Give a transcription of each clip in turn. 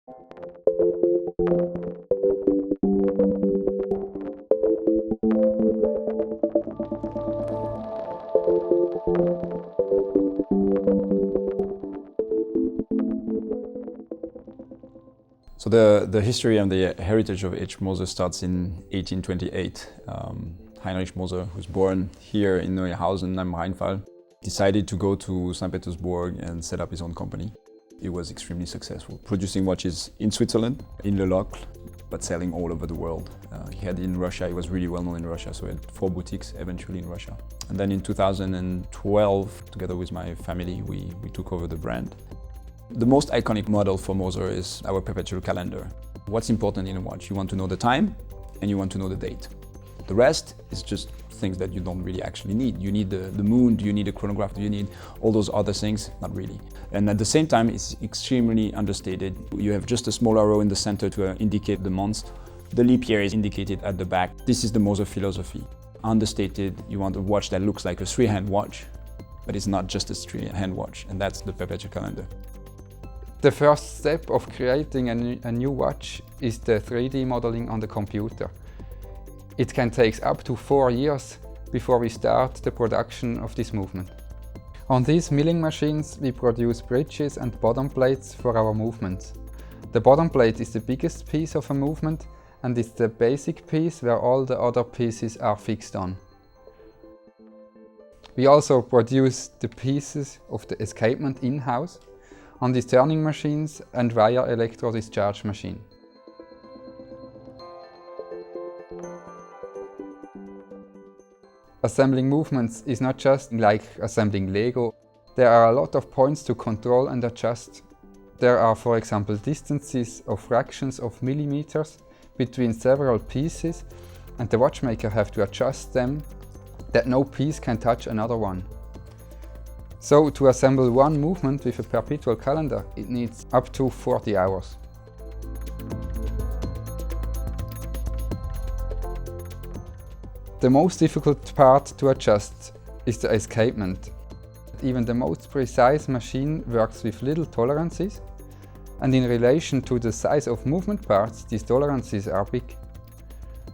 So the history and the heritage of H. Moser starts in 1828. Heinrich Moser, who's born here in Neuhausen am Rheinfall, decided to go to St. Petersburg and set up his own company. He was extremely successful, producing watches in Switzerland, in Le Locle, but selling all over the world. He had in Russia, he was really well known in Russia, so he had 4 boutiques eventually in Russia. And then in 2012, together with my family, we took over the brand. The most iconic model for Moser is our Perpetual calendar. What's important in a watch? You want to know the time and you want to know the date. The rest is just things that you don't really actually need. You need the moon, do you need a chronograph, do you need all those other things? Not really. And at the same time, it's extremely understated. You have just a small arrow in the center to indicate the months. The leap year is indicated at the back. This is the Moser philosophy. Understated, you want a watch that looks like a 3-hand watch, but it's not just a 3-hand watch, and that's the Perpetual calendar. The first step of creating a new watch is the 3D modeling on the computer. It can take up to 4 years before we start the production of this movement. On these milling machines we produce bridges and bottom plates for our movements. The bottom plate is the biggest piece of a movement and is the basic piece where all the other pieces are fixed on. We also produce the pieces of the escapement in-house on these turning machines and via electro-discharge machine. Assembling movements is not just like assembling Lego. There are a lot of points to control and adjust. There are, for example, distances of fractions of millimeters between several pieces, and the watchmaker have to adjust them that no piece can touch another one. So to assemble one movement with a Perpetual calendar, it needs up to 40 hours. The most difficult part to adjust is the escapement. Even the most precise machine works with little tolerances, and in relation to the size of movement parts, these tolerances are big.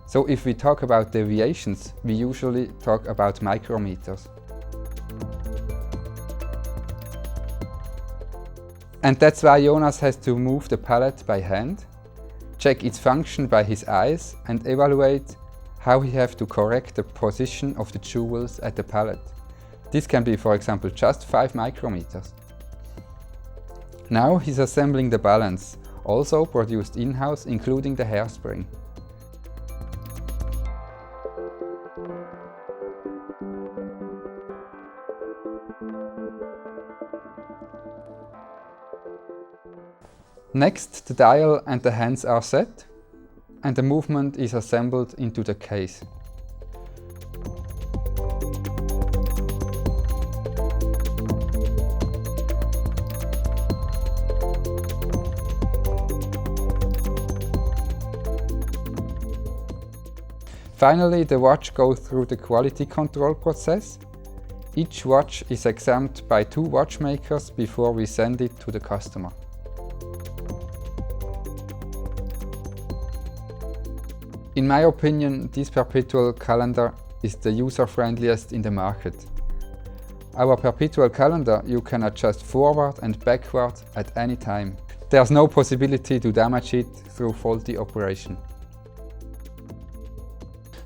So if we talk about deviations, we usually talk about micrometers. And that's why Jonas has to move the palette by hand, check its function by his eyes, and evaluate how he has to correct the position of the jewels at the palette. This can be, for example, just 5 micrometers. Now he's assembling the balance, also produced in-house, including the hairspring. Next, the dial and the hands are set, and the movement is assembled into the case. Finally, the watch goes through the quality control process. Each watch is examined by 2 watchmakers before we send it to the customer. In my opinion, this Perpetual calendar is the user-friendliest in the market. Our Perpetual calendar you can adjust forward and backward at any time. There's no possibility to damage it through faulty operation.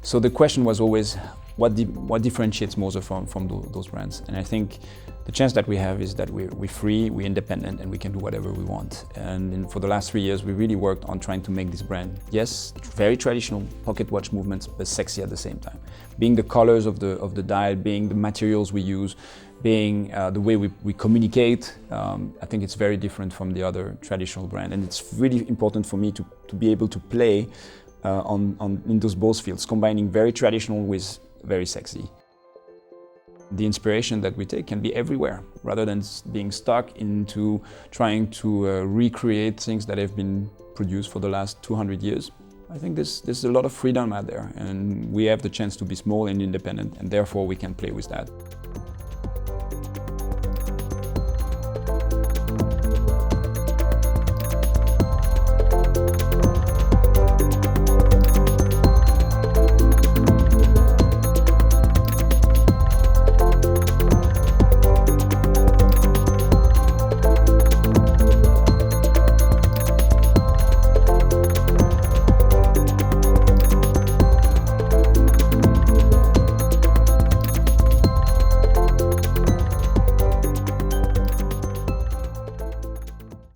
So the question was always, what differentiates Moser from those brands? And I think the chance that we have is that we're free, we're independent, and we can do whatever we want. And for the last 3 years, we really worked on trying to make this brand, yes, very traditional pocket watch movements, but sexy at the same time. Being the colors of the dial, being the materials we use, being the way we communicate, I think it's very different from the other traditional brand. And it's really important for me to be able to play in those both fields, combining very traditional with very sexy. The inspiration that we take can be everywhere, rather than being stuck into trying to recreate things that have been produced for the last 200 years. I think there's a lot of freedom out there, and we have the chance to be small and independent, and therefore we can play with that.